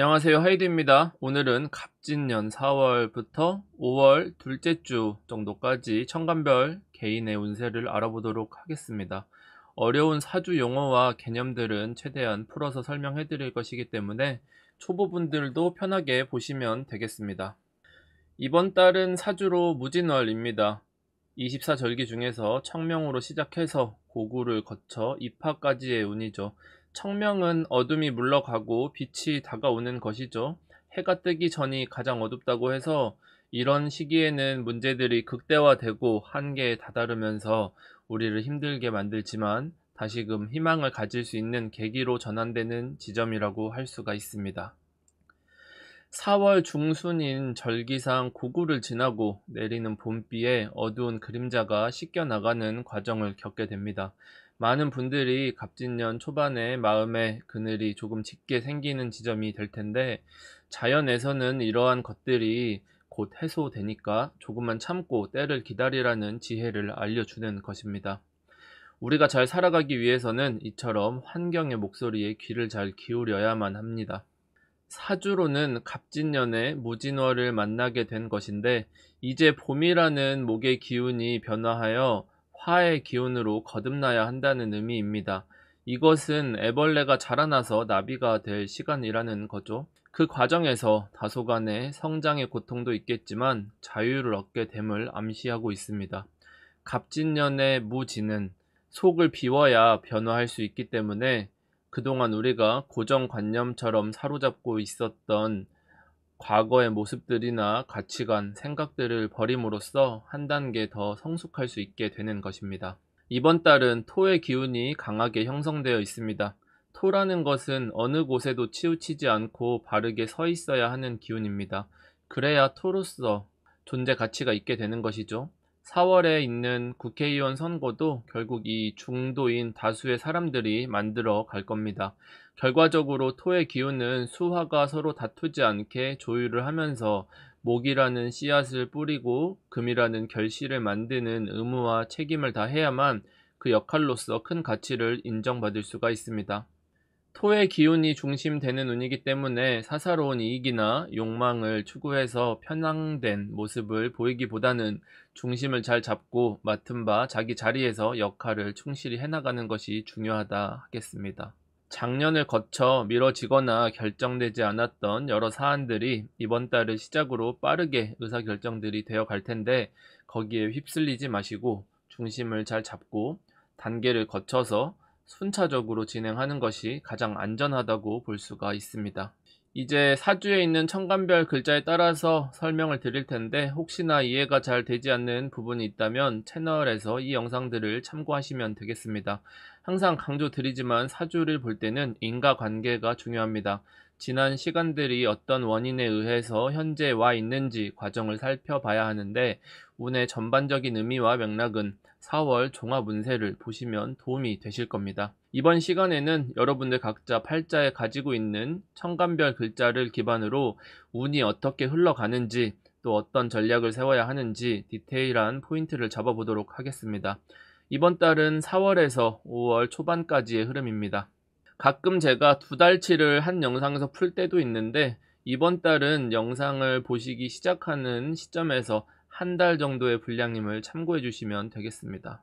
안녕하세요. 하이드입니다. 오늘은 갑진년 4월부터 5월 둘째 주 정도까지 천간별 개인의 운세를 알아보도록 하겠습니다. 어려운 사주 용어와 개념들은 최대한 풀어서 설명해 드릴 것이기 때문에 초보분들도 편하게 보시면 되겠습니다. 이번 달은 사주로 무진월입니다. 24절기 중에서 청명으로 시작해서 고구를 거쳐 입하까지의 운이죠. 청명은 어둠이 물러가고 빛이 다가오는 것이죠. 해가 뜨기 전이 가장 어둡다고 해서 이런 시기에는 문제들이 극대화되고 한계에 다다르면서 우리를 힘들게 만들지만 다시금 희망을 가질 수 있는 계기로 전환되는 지점이라고 할 수가 있습니다. 4월 중순인 절기상 고구를 지나고 내리는 봄비에 어두운 그림자가 씻겨나가는 과정을 겪게 됩니다. 많은 분들이 갑진년 초반에 마음에 그늘이 조금 짙게 생기는 지점이 될 텐데, 자연에서는 이러한 것들이 곧 해소되니까 조금만 참고 때를 기다리라는 지혜를 알려주는 것입니다. 우리가 잘 살아가기 위해서는 이처럼 환경의 목소리에 귀를 잘 기울여야만 합니다. 사주로는 갑진년에 무진월을 만나게 된 것인데, 이제 봄이라는 목의 기운이 변화하여 화의 기운으로 거듭나야 한다는 의미입니다. 이것은 애벌레가 자라나서 나비가 될 시간이라는 거죠. 그 과정에서 다소간의 성장의 고통도 있겠지만 자유를 얻게 됨을 암시하고 있습니다. 갑진년의 무진은 속을 비워야 변화할 수 있기 때문에 그동안 우리가 고정관념처럼 사로잡고 있었던 과거의 모습들이나 가치관, 생각들을 버림으로써 한 단계 더 성숙할 수 있게 되는 것입니다. 이번 달은 토의 기운이 강하게 형성되어 있습니다. 토라는 것은 어느 곳에도 치우치지 않고 바르게 서 있어야 하는 기운입니다. 그래야 토로서 존재 가치가 있게 되는 것이죠. 4월에 있는 국회의원 선거도 결국 이 중도인 다수의 사람들이 만들어 갈 겁니다. 결과적으로 토의 기운은 수화가 서로 다투지 않게 조율을 하면서 목이라는 씨앗을 뿌리고 금이라는 결실을 만드는 의무와 책임을 다해야만 그 역할로서 큰 가치를 인정받을 수가 있습니다. 토의 기운이 중심되는 운이기 때문에 사사로운 이익이나 욕망을 추구해서 편향된 모습을 보이기보다는 중심을 잘 잡고 맡은 바 자기 자리에서 역할을 충실히 해나가는 것이 중요하다 하겠습니다. 작년을 거쳐 미뤄지거나 결정되지 않았던 여러 사안들이 이번 달을 시작으로 빠르게 의사결정들이 되어 갈 텐데, 거기에 휩쓸리지 마시고 중심을 잘 잡고 단계를 거쳐서 순차적으로 진행하는 것이 가장 안전하다고 볼 수가 있습니다. 이제 사주에 있는 천간별 글자에 따라서 설명을 드릴 텐데, 혹시나 이해가 잘 되지 않는 부분이 있다면 채널에서 이 영상들을 참고하시면 되겠습니다. 항상 강조드리지만 사주를 볼 때는 인과관계가 중요합니다. 지난 시간들이 어떤 원인에 의해서 현재 와 있는지 과정을 살펴봐야 하는데, 운의 전반적인 의미와 맥락은 4월 종합운세를 보시면 도움이 되실 겁니다. 이번 시간에는 여러분들 각자 팔자에 가지고 있는 천간별 글자를 기반으로 운이 어떻게 흘러가는지, 또 어떤 전략을 세워야 하는지 디테일한 포인트를 잡아보도록 하겠습니다. 이번 달은 4월에서 5월 초반까지의 흐름입니다. 가끔 제가 두 달치를 한 영상에서 풀 때도 있는데, 이번 달은 영상을 보시기 시작하는 시점에서 한 달 정도의 분량임을 참고해 주시면 되겠습니다.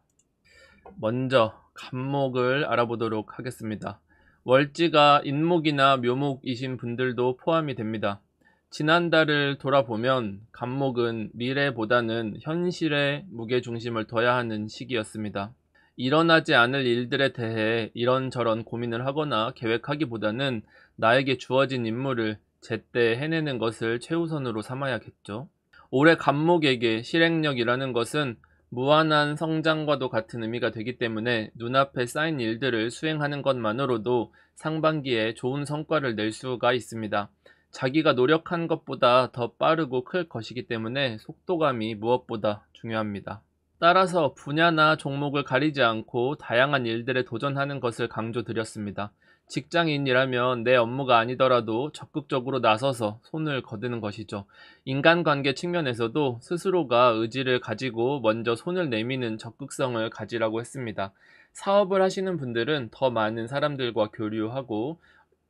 먼저 간목을 알아보도록 하겠습니다. 월지가 인목이나 묘목이신 분들도 포함이 됩니다. 지난달을 돌아보면 간목은 미래보다는 현실에 무게중심을 둬야 하는 시기였습니다. 일어나지 않을 일들에 대해 이런저런 고민을 하거나 계획하기보다는 나에게 주어진 임무를 제때 해내는 것을 최우선으로 삼아야겠죠. 올해 간목에게 실행력이라는 것은 무한한 성장과도 같은 의미가 되기 때문에 눈앞에 쌓인 일들을 수행하는 것만으로도 상반기에 좋은 성과를 낼 수가 있습니다. 자기가 노력한 것보다 더 빠르고 클 것이기 때문에 속도감이 무엇보다 중요합니다. 따라서 분야나 종목을 가리지 않고 다양한 일들에 도전하는 것을 강조드렸습니다. 직장인이라면 내 업무가 아니더라도 적극적으로 나서서 손을 거두는 것이죠. 인간관계 측면에서도 스스로가 의지를 가지고 먼저 손을 내미는 적극성을 가지라고 했습니다. 사업을 하시는 분들은 더 많은 사람들과 교류하고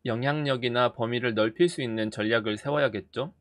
영향력이나 범위를 넓힐 수 있는 전략을 세워야겠죠.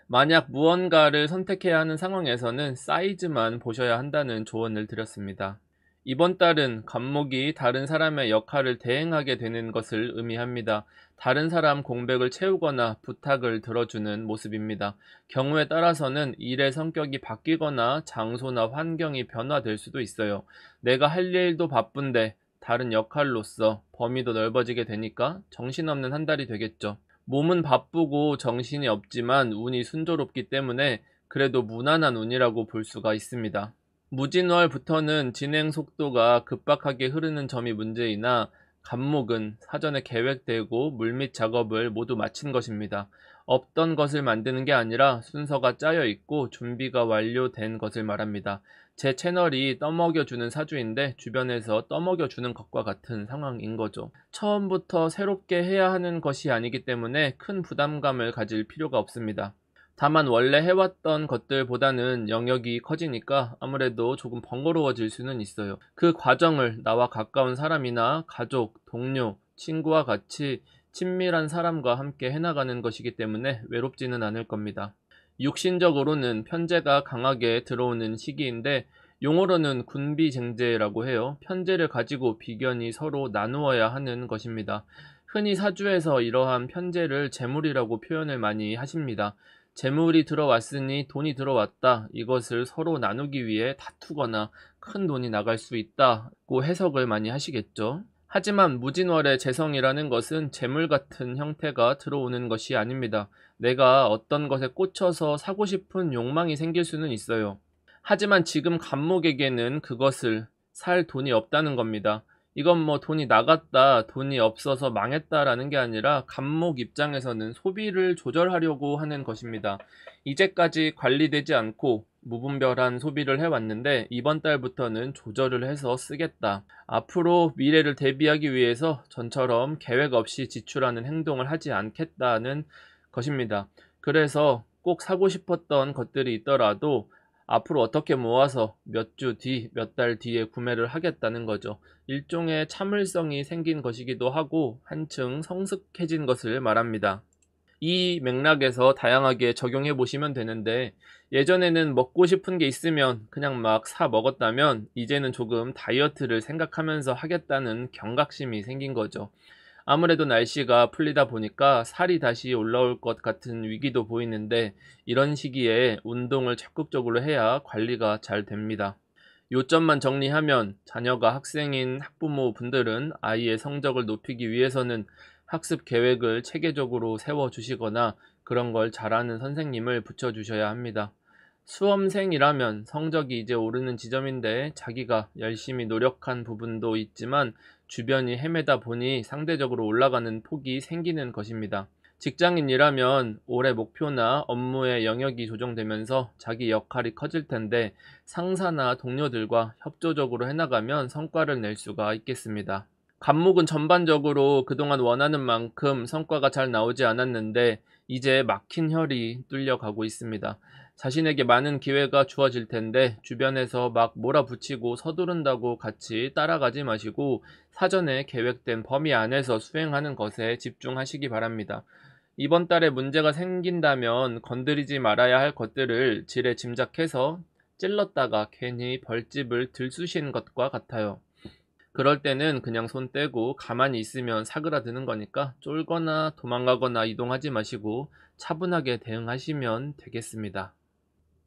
만약 무언가를 선택해야 하는 상황에서는 사이즈만 보셔야 한다는 조언을 드렸습니다. 이번 달은 갑목이 다른 사람의 역할을 대행하게 되는 것을 의미합니다. 다른 사람 공백을 채우거나 부탁을 들어주는 모습입니다. 경우에 따라서는 일의 성격이 바뀌거나 장소나 환경이 변화될 수도 있어요. 내가 할 일도 바쁜데 다른 역할로서 범위도 넓어지게 되니까 정신없는 한 달이 되겠죠. 몸은 바쁘고 정신이 없지만 운이 순조롭기 때문에 그래도 무난한 운이라고 볼 수가 있습니다. 무진월부터는 진행 속도가 급박하게 흐르는 점이 문제이나 갑목은 사전에 계획되고 물밑 작업을 모두 마친 것입니다. 없던 것을 만드는 게 아니라 순서가 짜여 있고 준비가 완료된 것을 말합니다. 제 채널이 떠먹여주는 사주인데 주변에서 떠먹여주는 것과 같은 상황인 거죠. 처음부터 새롭게 해야 하는 것이 아니기 때문에 큰 부담감을 가질 필요가 없습니다. 다만 원래 해왔던 것들보다는 영역이 커지니까 아무래도 조금 번거로워질 수는 있어요. 그 과정을 나와 가까운 사람이나 가족, 동료, 친구와 같이 친밀한 사람과 함께 해나가는 것이기 때문에 외롭지는 않을 겁니다. 육신적으로는 편재가 강하게 들어오는 시기인데 용어로는 군비쟁제라고 해요. 편재를 가지고 비견이 서로 나누어야 하는 것입니다. 흔히 사주에서 이러한 편재를 재물이라고 표현을 많이 하십니다. 재물이 들어왔으니 돈이 들어왔다. 이것을 서로 나누기 위해 다투거나 큰 돈이 나갈 수 있다고 해석을 많이 하시겠죠. 하지만 무진월의 재성이라는 것은 재물 같은 형태가 들어오는 것이 아닙니다. 내가 어떤 것에 꽂혀서 사고 싶은 욕망이 생길 수는 있어요. 하지만 지금 갑목에게는 그것을 살 돈이 없다는 겁니다. 이건 뭐 돈이 나갔다, 돈이 없어서 망했다라는 게 아니라 갑목 입장에서는 소비를 조절하려고 하는 것입니다. 이제까지 관리되지 않고 무분별한 소비를 해왔는데 이번 달부터는 조절을 해서 쓰겠다. 앞으로 미래를 대비하기 위해서 전처럼 계획 없이 지출하는 행동을 하지 않겠다는 것입니다. 그래서 꼭 사고 싶었던 것들이 있더라도 앞으로 어떻게 모아서 몇 주 뒤, 몇 달 뒤에 구매를 하겠다는 거죠. 일종의 참을성이 생긴 것이기도 하고 한층 성숙해진 것을 말합니다. 이 맥락에서 다양하게 적용해 보시면 되는데 예전에는 먹고 싶은 게 있으면 그냥 막 사 먹었다면 이제는 조금 다이어트를 생각하면서 하겠다는 경각심이 생긴 거죠. 아무래도 날씨가 풀리다 보니까 살이 다시 올라올 것 같은 위기도 보이는데 이런 시기에 운동을 적극적으로 해야 관리가 잘 됩니다. 요점만 정리하면 자녀가 학생인 학부모 분들은 아이의 성적을 높이기 위해서는 학습 계획을 체계적으로 세워주시거나 그런 걸 잘하는 선생님을 붙여주셔야 합니다. 수험생이라면 성적이 이제 오르는 지점인데 자기가 열심히 노력한 부분도 있지만 주변이 헤매다 보니 상대적으로 올라가는 폭이 생기는 것입니다. 직장인이라면 올해 목표나 업무의 영역이 조정되면서 자기 역할이 커질 텐데 상사나 동료들과 협조적으로 해나가면 성과를 낼 수가 있겠습니다. 갑목은 전반적으로 그동안 원하는 만큼 성과가 잘 나오지 않았는데 이제 막힌 혈이 뚫려가고 있습니다. 자신에게 많은 기회가 주어질 텐데 주변에서 막 몰아붙이고 서두른다고 같이 따라가지 마시고 사전에 계획된 범위 안에서 수행하는 것에 집중하시기 바랍니다. 이번 달에 문제가 생긴다면 건드리지 말아야 할 것들을 지레 짐작해서 찔렀다가 괜히 벌집을 들쑤신 것과 같아요. 그럴 때는 그냥 손 떼고 가만히 있으면 사그라드는 거니까 쫄거나 도망가거나 이동하지 마시고 차분하게 대응하시면 되겠습니다.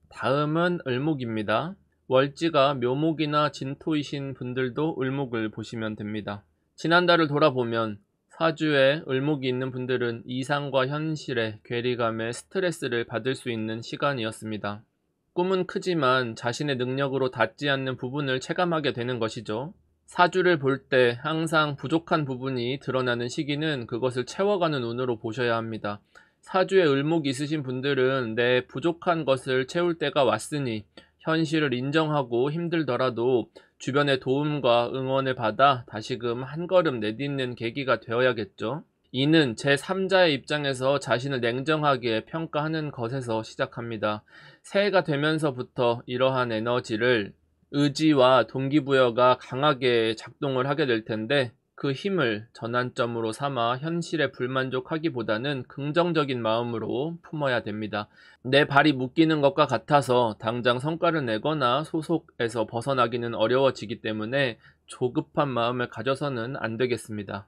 다음은 을목입니다. 월지가 묘목이나 진토이신 분들도 을목을 보시면 됩니다. 지난달을 돌아보면 사주에 을목이 있는 분들은 이상과 현실의 괴리감에 스트레스를 받을 수 있는 시간이었습니다. 꿈은 크지만 자신의 능력으로 닿지 않는 부분을 체감하게 되는 것이죠. 사주를 볼 때 항상 부족한 부분이 드러나는 시기는 그것을 채워가는 운으로 보셔야 합니다. 사주에 을목이 있으신 분들은 내 부족한 것을 채울 때가 왔으니 현실을 인정하고 힘들더라도 주변의 도움과 응원을 받아 다시금 한 걸음 내딛는 계기가 되어야겠죠. 이는 제3자의 입장에서 자신을 냉정하게 평가하는 것에서 시작합니다. 새해가 되면서부터 이러한 에너지를 의지와 동기부여가 강하게 작동을 하게 될 텐데 그 힘을 전환점으로 삼아 현실에 불만족하기보다는 긍정적인 마음으로 품어야 됩니다. 내 발이 묶이는 것과 같아서 당장 성과를 내거나 소속에서 벗어나기는 어려워지기 때문에 조급한 마음을 가져서는 안 되겠습니다.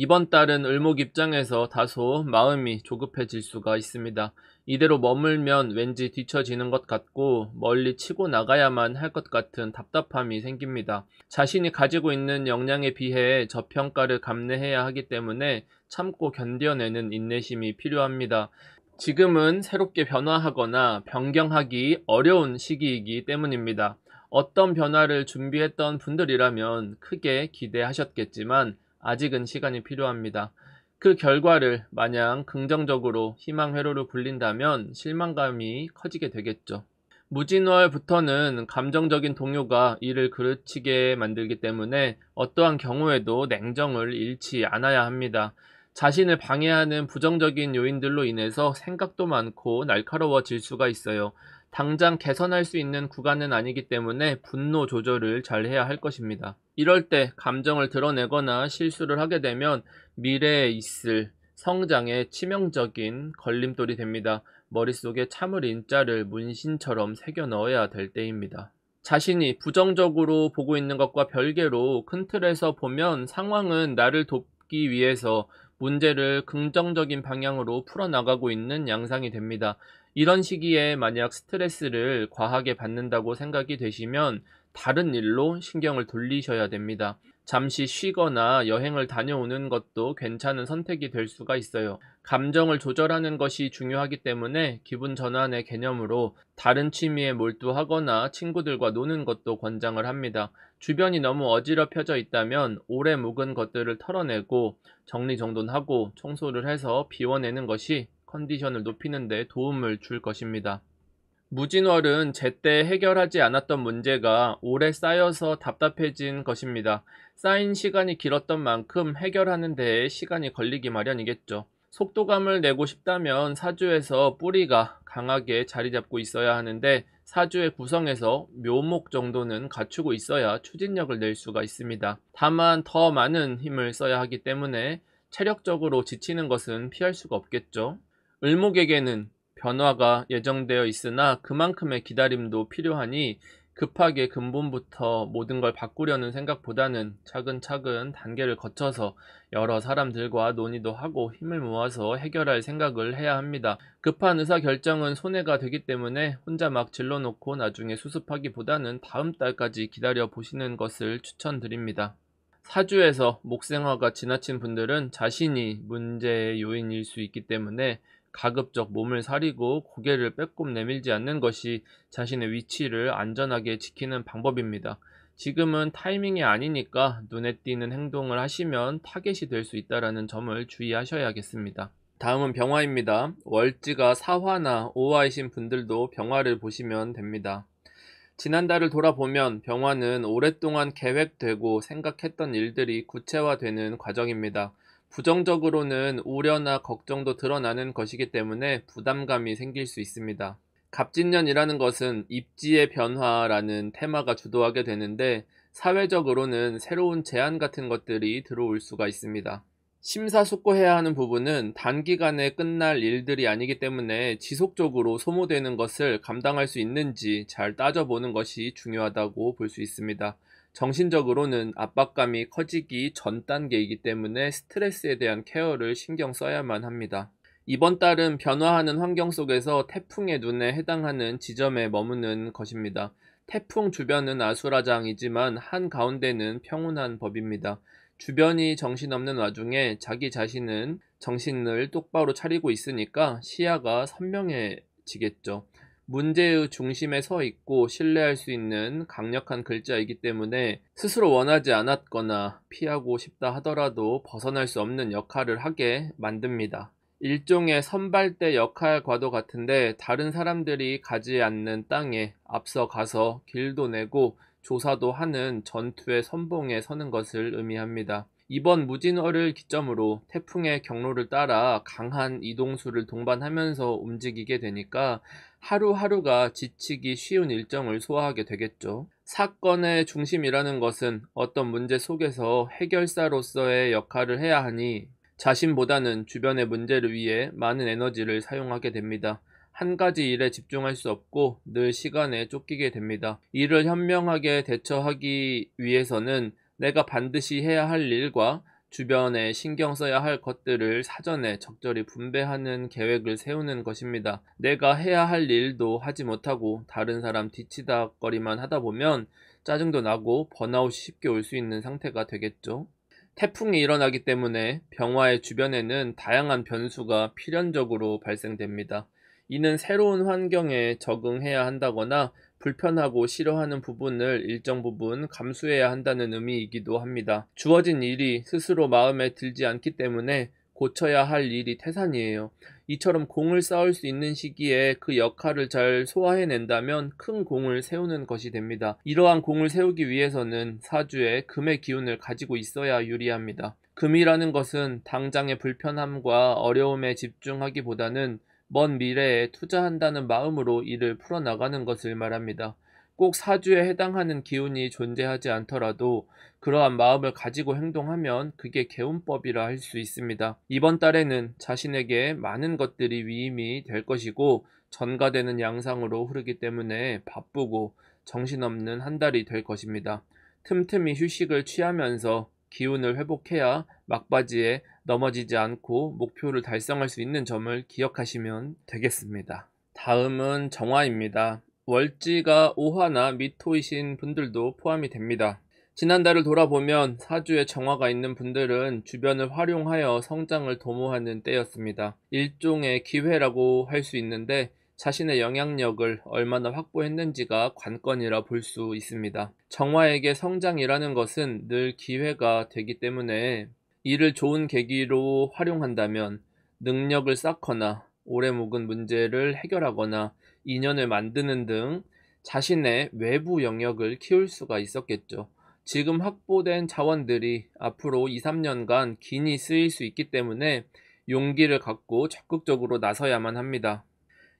이번 달은 을목 입장에서 다소 마음이 조급해질 수가 있습니다. 이대로 머물면 왠지 뒤처지는 것 같고 멀리 치고 나가야만 할 것 같은 답답함이 생깁니다. 자신이 가지고 있는 역량에 비해 저평가를 감내해야 하기 때문에 참고 견뎌내는 인내심이 필요합니다. 지금은 새롭게 변화하거나 변경하기 어려운 시기이기 때문입니다. 어떤 변화를 준비했던 분들이라면 크게 기대하셨겠지만 아직은 시간이 필요합니다. 그 결과를 마냥 긍정적으로 희망 회로로 굴린다면 실망감이 커지게 되겠죠. 무진월부터는 감정적인 동요가 일을 그르치게 만들기 때문에 어떠한 경우에도 냉정을 잃지 않아야 합니다. 자신을 방해하는 부정적인 요인들로 인해서 생각도 많고 날카로워질 수가 있어요. 당장 개선할 수 있는 구간은 아니기 때문에 분노 조절을 잘 해야 할 것입니다. 이럴 때 감정을 드러내거나 실수를 하게 되면 미래에 있을 성장에 치명적인 걸림돌이 됩니다. 머릿속에 참을 인자를 문신처럼 새겨 넣어야 될 때입니다. 자신이 부정적으로 보고 있는 것과 별개로 큰 틀에서 보면 상황은 나를 돕기 위해서 문제를 긍정적인 방향으로 풀어나가고 있는 양상이 됩니다. 이런 시기에 만약 스트레스를 과하게 받는다고 생각이 되시면 다른 일로 신경을 돌리셔야 됩니다. 잠시 쉬거나 여행을 다녀오는 것도 괜찮은 선택이 될 수가 있어요. 감정을 조절하는 것이 중요하기 때문에 기분 전환의 개념으로 다른 취미에 몰두하거나 친구들과 노는 것도 권장을 합니다. 주변이 너무 어지럽혀져 있다면 오래 묵은 것들을 털어내고 정리정돈하고 청소를 해서 비워내는 것이 컨디션을 높이는 데 도움을 줄 것입니다. 무진월은 제때 해결하지 않았던 문제가 오래 쌓여서 답답해진 것입니다. 쌓인 시간이 길었던 만큼 해결하는 데에 시간이 걸리기 마련이겠죠. 속도감을 내고 싶다면 사주에서 뿌리가 강하게 자리 잡고 있어야 하는데 사주의 구성에서 묘목 정도는 갖추고 있어야 추진력을 낼 수가 있습니다. 다만 더 많은 힘을 써야 하기 때문에 체력적으로 지치는 것은 피할 수가 없겠죠. 을목에게는 변화가 예정되어 있으나 그만큼의 기다림도 필요하니 급하게 근본부터 모든 걸 바꾸려는 생각보다는 차근차근 단계를 거쳐서 여러 사람들과 논의도 하고 힘을 모아서 해결할 생각을 해야 합니다. 급한 의사결정은 손해가 되기 때문에 혼자 막 질러놓고 나중에 수습하기보다는 다음 달까지 기다려 보시는 것을 추천드립니다. 사주에서 목생화가 지나친 분들은 자신이 문제의 요인일 수 있기 때문에 가급적 몸을 사리고 고개를 빼꼼 내밀지 않는 것이 자신의 위치를 안전하게 지키는 방법입니다. 지금은 타이밍이 아니니까 눈에 띄는 행동을 하시면 타겟이 될 수 있다는 점을 주의하셔야겠습니다. 다음은 병화입니다. 월지가 사화나 오화이신 분들도 병화를 보시면 됩니다. 지난달을 돌아보면 병화는 오랫동안 계획되고 생각했던 일들이 구체화되는 과정입니다. 부정적으로는 우려나 걱정도 드러나는 것이기 때문에 부담감이 생길 수 있습니다. 갑진년이라는 것은 입지의 변화라는 테마가 주도하게 되는데 사회적으로는 새로운 제안 같은 것들이 들어올 수가 있습니다. 심사숙고해야 하는 부분은 단기간에 끝날 일들이 아니기 때문에 지속적으로 소모되는 것을 감당할 수 있는지 잘 따져보는 것이 중요하다고 볼 수 있습니다. 정신적으로는 압박감이 커지기 전 단계이기 때문에 스트레스에 대한 케어를 신경 써야만 합니다. 이번 달은 변화하는 환경 속에서 태풍의 눈에 해당하는 지점에 머무는 것입니다. 태풍 주변은 아수라장이지만 한가운데는 평온한 법입니다. 주변이 정신없는 와중에 자기 자신은 정신을 똑바로 차리고 있으니까 시야가 선명해지겠죠. 문제의 중심에 서 있고 신뢰할 수 있는 강력한 글자이기 때문에 스스로 원하지 않았거나 피하고 싶다 하더라도 벗어날 수 없는 역할을 하게 만듭니다. 일종의 선발대 역할과도 같은데 다른 사람들이 가지 않는 땅에 앞서 가서 길도 내고 조사도 하는 전투의 선봉에 서는 것을 의미합니다. 이번 무진월을 기점으로 태풍의 경로를 따라 강한 이동수를 동반하면서 움직이게 되니까 하루하루가 지치기 쉬운 일정을 소화하게 되겠죠. 사건의 중심이라는 것은 어떤 문제 속에서 해결사로서의 역할을 해야 하니 자신보다는 주변의 문제를 위해 많은 에너지를 사용하게 됩니다. 한 가지 일에 집중할 수 없고 늘 시간에 쫓기게 됩니다. 이를 현명하게 대처하기 위해서는 내가 반드시 해야 할 일과 주변에 신경 써야 할 것들을 사전에 적절히 분배하는 계획을 세우는 것입니다. 내가 해야 할 일도 하지 못하고 다른 사람 뒤치다거리만 하다 보면 짜증도 나고 번아웃이 쉽게 올 수 있는 상태가 되겠죠. 태풍이 일어나기 때문에 병화의 주변에는 다양한 변수가 필연적으로 발생됩니다. 이는 새로운 환경에 적응해야 한다거나 불편하고 싫어하는 부분을 일정 부분 감수해야 한다는 의미이기도 합니다. 주어진 일이 스스로 마음에 들지 않기 때문에 고쳐야 할 일이 태산이에요. 이처럼 공을 쌓을 수 있는 시기에 그 역할을 잘 소화해낸다면 큰 공을 세우는 것이 됩니다. 이러한 공을 세우기 위해서는 사주에 금의 기운을 가지고 있어야 유리합니다. 금이라는 것은 당장의 불편함과 어려움에 집중하기보다는 먼 미래에 투자한다는 마음으로 일을 풀어나가는 것을 말합니다. 꼭 사주에 해당하는 기운이 존재하지 않더라도 그러한 마음을 가지고 행동하면 그게 개운법이라 할 수 있습니다. 이번 달에는 자신에게 많은 것들이 위임이 될 것이고 전가되는 양상으로 흐르기 때문에 바쁘고 정신없는 한 달이 될 것입니다. 틈틈이 휴식을 취하면서 기운을 회복해야 막바지에 넘어지지 않고 목표를 달성할 수 있는 점을 기억하시면 되겠습니다. 다음은 정화입니다. 월지가 오화나 미토이신 분들도 포함이 됩니다. 지난달을 돌아보면 사주에 정화가 있는 분들은 주변을 활용하여 성장을 도모하는 때였습니다. 일종의 기회라고 할 수 있는데 자신의 영향력을 얼마나 확보했는지가 관건이라 볼 수 있습니다. 정화에게 성장이라는 것은 늘 기회가 되기 때문에 이를 좋은 계기로 활용한다면 능력을 쌓거나 오래 묵은 문제를 해결하거나 인연을 만드는 등 자신의 외부 영역을 키울 수가 있었겠죠. 지금 확보된 자원들이 앞으로 2, 3년간 긴히 쓰일 수 있기 때문에 용기를 갖고 적극적으로 나서야만 합니다.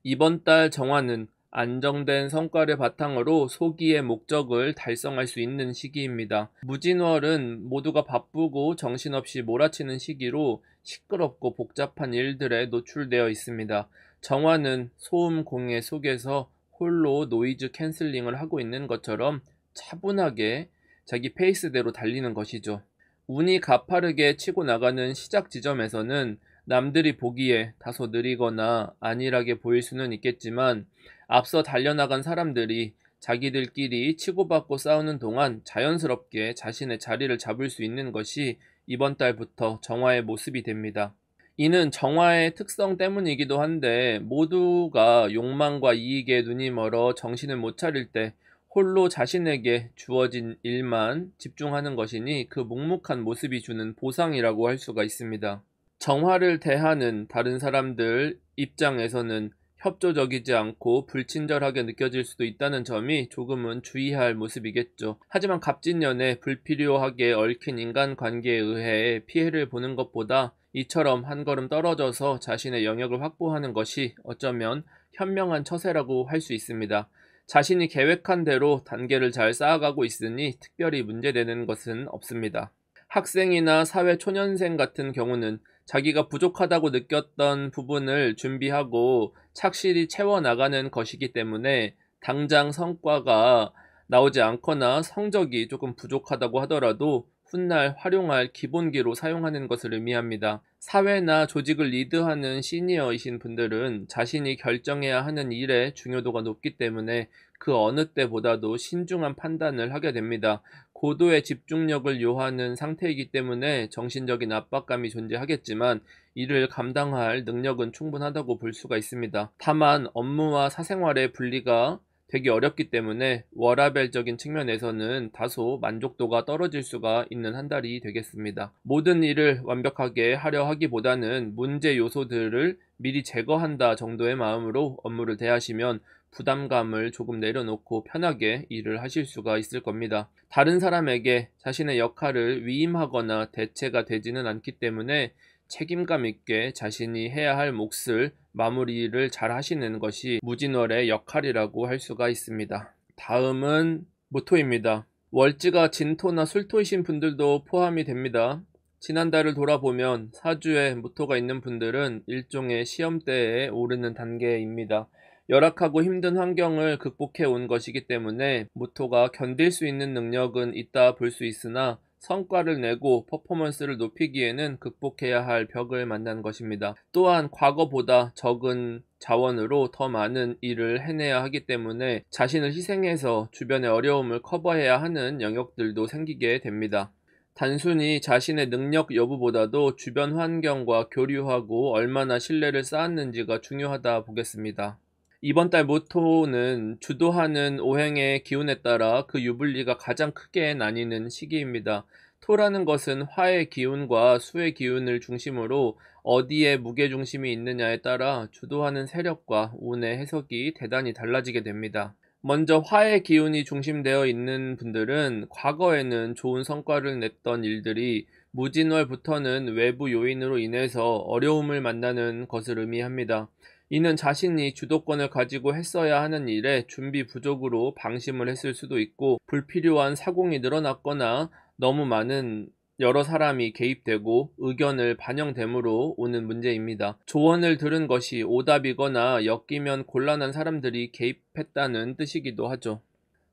이번 달 정화는 안정된 성과를 바탕으로 소기의 목적을 달성할 수 있는 시기입니다. 무진월은 모두가 바쁘고 정신없이 몰아치는 시기로 시끄럽고 복잡한 일들에 노출되어 있습니다. 정화는 소음 공해 속에서 홀로 노이즈 캔슬링을 하고 있는 것처럼 차분하게 자기 페이스대로 달리는 것이죠. 운이 가파르게 치고 나가는 시작 지점에서는 남들이 보기에 다소 느리거나 안일하게 보일 수는 있겠지만 앞서 달려나간 사람들이 자기들끼리 치고받고 싸우는 동안 자연스럽게 자신의 자리를 잡을 수 있는 것이 이번 달부터 정화의 모습이 됩니다. 이는 정화의 특성 때문이기도 한데 모두가 욕망과 이익에 눈이 멀어 정신을 못 차릴 때 홀로 자신에게 주어진 일만 집중하는 것이니 그 묵묵한 모습이 주는 보상이라고 할 수가 있습니다. 정화를 대하는 다른 사람들 입장에서는 협조적이지 않고 불친절하게 느껴질 수도 있다는 점이 조금은 주의할 모습이겠죠. 하지만 갑진년에 불필요하게 얽힌 인간관계에 의해 피해를 보는 것보다 이처럼 한 걸음 떨어져서 자신의 영역을 확보하는 것이 어쩌면 현명한 처세라고 할 수 있습니다. 자신이 계획한 대로 단계를 잘 쌓아가고 있으니 특별히 문제되는 것은 없습니다. 학생이나 사회 초년생 같은 경우는 자기가 부족하다고 느꼈던 부분을 준비하고 착실히 채워나가는 것이기 때문에 당장 성과가 나오지 않거나 성적이 조금 부족하다고 하더라도 훗날 활용할 기본기로 사용하는 것을 의미합니다. 사회나 조직을 리드하는 시니어이신 분들은 자신이 결정해야 하는 일의 중요도가 높기 때문에 그 어느 때보다도 신중한 판단을 하게 됩니다. 고도의 집중력을 요하는 상태이기 때문에 정신적인 압박감이 존재하겠지만 이를 감당할 능력은 충분하다고 볼 수가 있습니다. 다만 업무와 사생활의 분리가 되기 어렵기 때문에 워라밸적인 측면에서는 다소 만족도가 떨어질 수가 있는 한 달이 되겠습니다. 모든 일을 완벽하게 하려 하기보다는 문제 요소들을 미리 제거한다 정도의 마음으로 업무를 대하시면 부담감을 조금 내려놓고 편하게 일을 하실 수가 있을 겁니다. 다른 사람에게 자신의 역할을 위임하거나 대체가 되지는 않기 때문에 책임감 있게 자신이 해야 할 몫을 마무리를 잘 하시는 것이 무진월의 역할이라고 할 수가 있습니다. 다음은 모토입니다. 월지가 진토나 술토이신 분들도 포함이 됩니다. 지난달을 돌아보면 사주에 모토가 있는 분들은 일종의 시험대에 오르는 단계입니다. 열악하고 힘든 환경을 극복해 온 것이기 때문에 모토가 견딜 수 있는 능력은 있다 볼 수 있으나 성과를 내고 퍼포먼스를 높이기에는 극복해야 할 벽을 만난 것입니다. 또한 과거보다 적은 자원으로 더 많은 일을 해내야 하기 때문에 자신을 희생해서 주변의 어려움을 커버해야 하는 영역들도 생기게 됩니다. 단순히 자신의 능력 여부보다도 주변 환경과 교류하고 얼마나 신뢰를 쌓았는지가 중요하다 보겠습니다. 이번 달 모토는 주도하는 오행의 기운에 따라 그 유불리가 가장 크게 나뉘는 시기입니다. 토라는 것은 화의 기운과 수의 기운을 중심으로 어디에 무게중심이 있느냐에 따라 주도하는 세력과 운의 해석이 대단히 달라지게 됩니다. 먼저 화의 기운이 중심되어 있는 분들은 과거에는 좋은 성과를 냈던 일들이 무진월부터는 외부 요인으로 인해서 어려움을 만나는 것을 의미합니다. 이는 자신이 주도권을 가지고 했어야 하는 일에 준비 부족으로 방심을 했을 수도 있고 불필요한 사공이 늘어났거나 너무 많은 여러 사람이 개입되고 의견을 반영됨으로 오는 문제입니다. 조언을 들은 것이 오답이거나 엮이면 곤란한 사람들이 개입했다는 뜻이기도 하죠.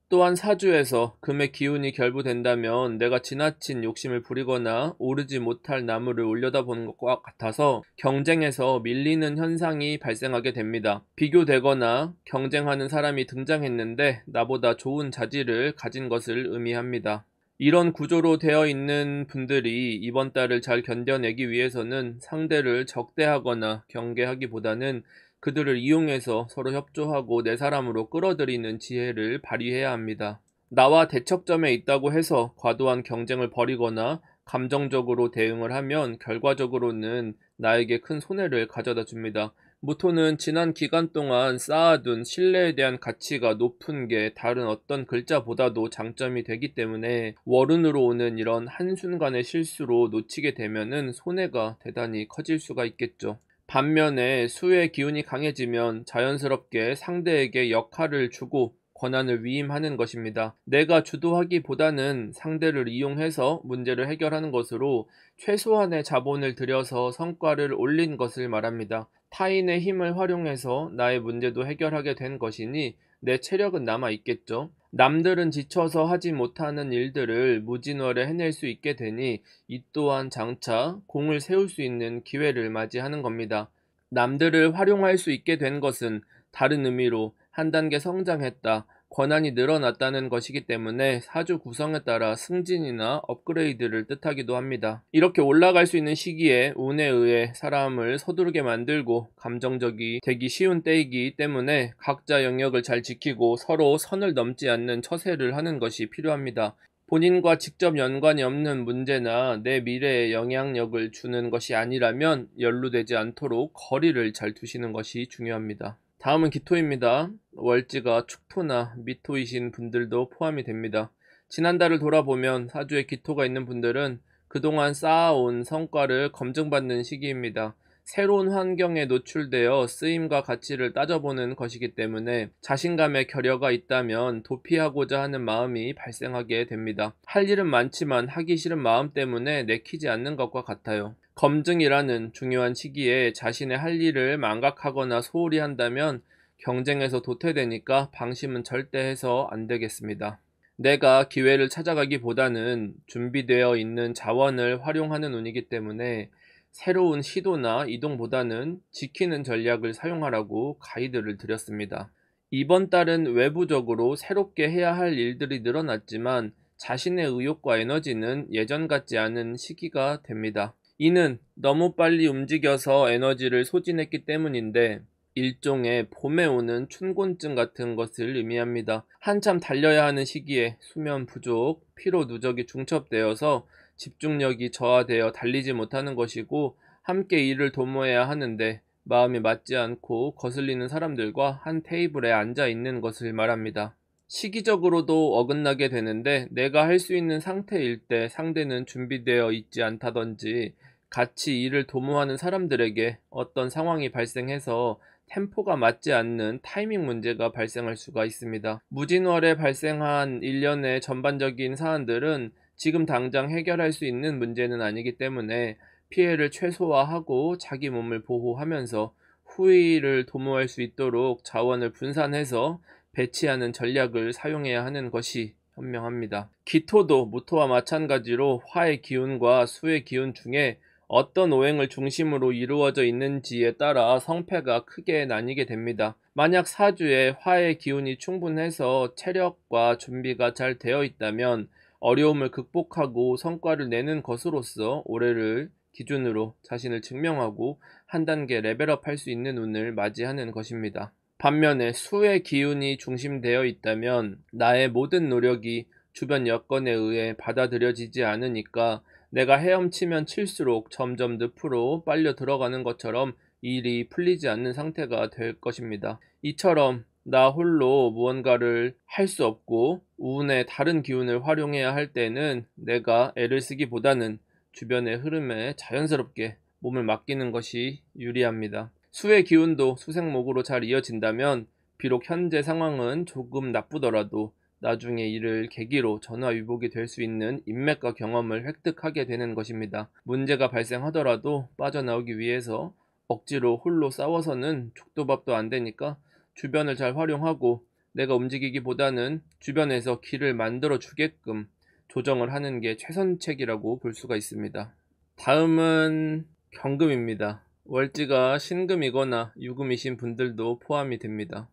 또한 사주에서 금의 기운이 결부된다면 내가 지나친 욕심을 부리거나 오르지 못할 나무를 올려다보는 것과 같아서 경쟁에서 밀리는 현상이 발생하게 됩니다. 비교되거나 경쟁하는 사람이 등장했는데 나보다 좋은 자질을 가진 것을 의미합니다. 이런 구조로 되어 있는 분들이 이번 달을 잘 견뎌내기 위해서는 상대를 적대하거나 경계하기보다는 그들을 이용해서 서로 협조하고 내 사람으로 끌어들이는 지혜를 발휘해야 합니다. 나와 대척점에 있다고 해서 과도한 경쟁을 벌이거나 감정적으로 대응을 하면 결과적으로는 나에게 큰 손해를 가져다 줍니다. 모토는 지난 기간 동안 쌓아둔 신뢰에 대한 가치가 높은 게 다른 어떤 글자보다도 장점이 되기 때문에 월운으로 오는 이런 한순간의 실수로 놓치게 되면은 손해가 대단히 커질 수가 있겠죠. 반면에 수의 기운이 강해지면 자연스럽게 상대에게 역할을 주고 권한을 위임하는 것입니다. 내가 주도하기보다는 상대를 이용해서 문제를 해결하는 것으로 최소한의 자본을 들여서 성과를 올린 것을 말합니다. 타인의 힘을 활용해서 나의 문제도 해결하게 된 것이니 내 체력은 남아 있겠죠. 남들은 지쳐서 하지 못하는 일들을 무진월에 해낼 수 있게 되니 이 또한 장차 공을 세울 수 있는 기회를 맞이하는 겁니다. 남들을 활용할 수 있게 된 것은 다른 의미로 한 단계 성장했다, 권한이 늘어났다는 것이기 때문에 사주 구성에 따라 승진이나 업그레이드를 뜻하기도 합니다. 이렇게 올라갈 수 있는 시기에 운에 의해 사람을 서두르게 만들고 감정적이 되기 쉬운 때이기 때문에 각자 영역을 잘 지키고 서로 선을 넘지 않는 처세를 하는 것이 필요합니다. 본인과 직접 연관이 없는 문제나 내 미래에 영향력을 주는 것이 아니라면 연루되지 않도록 거리를 잘 두시는 것이 중요합니다. 다음은 기토입니다. 월지가 축토나 미토이신 분들도 포함이 됩니다. 지난달을 돌아보면 사주에 기토가 있는 분들은 그동안 쌓아온 성과를 검증받는 시기입니다. 새로운 환경에 노출되어 쓰임과 가치를 따져보는 것이기 때문에 자신감의 결여가 있다면 도피하고자 하는 마음이 발생하게 됩니다. 할 일은 많지만 하기 싫은 마음 때문에 내키지 않는 것과 같아요. 검증이라는 중요한 시기에 자신의 할 일을 망각하거나 소홀히 한다면 경쟁에서 도태되니까 방심은 절대 해서 안 되겠습니다. 내가 기회를 찾아가기보다는 준비되어 있는 자원을 활용하는 운이기 때문에 새로운 시도나 이동보다는 지키는 전략을 사용하라고 가이드를 드렸습니다. 이번 달은 외부적으로 새롭게 해야 할 일들이 늘어났지만 자신의 의욕과 에너지는 예전 같지 않은 시기가 됩니다. 이는 너무 빨리 움직여서 에너지를 소진했기 때문인데 일종의 봄에 오는 춘곤증 같은 것을 의미합니다. 한참 달려야 하는 시기에 수면 부족, 피로 누적이 중첩되어서 집중력이 저하되어 달리지 못하는 것이고 함께 일을 도모해야 하는데 마음이 맞지 않고 거슬리는 사람들과 한 테이블에 앉아 있는 것을 말합니다. 시기적으로도 어긋나게 되는데 내가 할 수 있는 상태일 때 상대는 준비되어 있지 않다든지 같이 일을 도모하는 사람들에게 어떤 상황이 발생해서 템포가 맞지 않는 타이밍 문제가 발생할 수가 있습니다. 무진월에 발생한 일련의 전반적인 사안들은 지금 당장 해결할 수 있는 문제는 아니기 때문에 피해를 최소화하고 자기 몸을 보호하면서 후위를 도모할 수 있도록 자원을 분산해서 배치하는 전략을 사용해야 하는 것이 현명합니다. 기토도 무토와 마찬가지로 화의 기운과 수의 기운 중에 어떤 오행을 중심으로 이루어져 있는지에 따라 성패가 크게 나뉘게 됩니다. 만약 사주에 화의 기운이 충분해서 체력과 준비가 잘 되어 있다면 어려움을 극복하고 성과를 내는 것으로서 올해를 기준으로 자신을 증명하고 한 단계 레벨업 할 수 있는 운을 맞이하는 것입니다. 반면에 수의 기운이 중심되어 있다면 나의 모든 노력이 주변 여건에 의해 받아들여지지 않으니까 내가 헤엄치면 칠수록 점점 늪으로 빨려 들어가는 것처럼 일이 풀리지 않는 상태가 될 것입니다. 이처럼 나 홀로 무언가를 할 수 없고 운의 다른 기운을 활용해야 할 때는 내가 애를 쓰기보다는 주변의 흐름에 자연스럽게 몸을 맡기는 것이 유리합니다. 수의 기운도 수생목으로 잘 이어진다면 비록 현재 상황은 조금 나쁘더라도 나중에 이를 계기로 전화위복이 될 수 있는 인맥과 경험을 획득하게 되는 것입니다. 문제가 발생하더라도 빠져나오기 위해서 억지로 홀로 싸워서는 족도밥도 안 되니까 주변을 잘 활용하고 내가 움직이기보다는 주변에서 길을 만들어 주게끔 조정을 하는 게 최선책이라고 볼 수가 있습니다. 다음은 경금입니다. 월지가 신금이거나 유금이신 분들도 포함이 됩니다.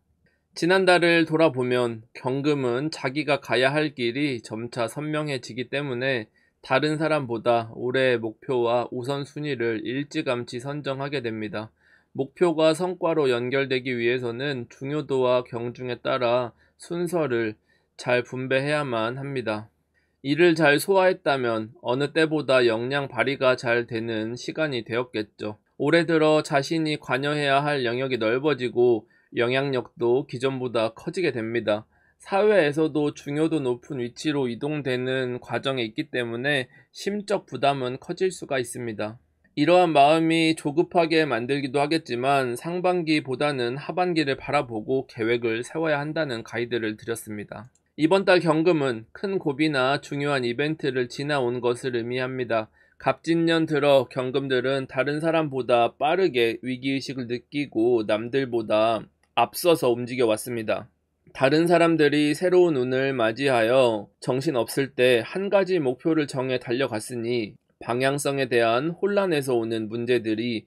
지난달을 돌아보면 경금은 자기가 가야 할 길이 점차 선명해지기 때문에 다른 사람보다 올해의 목표와 우선순위를 일찌감치 선정하게 됩니다. 목표가 성과로 연결되기 위해서는 중요도와 경중에 따라 순서를 잘 분배해야만 합니다. 이를 잘 소화했다면 어느 때보다 역량 발휘가 잘 되는 시간이 되었겠죠. 올해 들어 자신이 관여해야 할 영역이 넓어지고 영향력도 기존보다 커지게 됩니다. 사회에서도 중요도 높은 위치로 이동되는 과정에 있기 때문에 심적 부담은 커질 수가 있습니다. 이러한 마음이 조급하게 만들기도 하겠지만 상반기보다는 하반기를 바라보고 계획을 세워야 한다는 가이드를 드렸습니다. 이번 달 경금은 큰 고비나 중요한 이벤트를 지나온 것을 의미합니다. 갑진년 들어 경금들은 다른 사람보다 빠르게 위기의식을 느끼고 남들보다 앞서서 움직여 왔습니다. 다른 사람들이 새로운 운을 맞이하여 정신없을 때 한 가지 목표를 정해 달려갔으니 방향성에 대한 혼란에서 오는 문제들이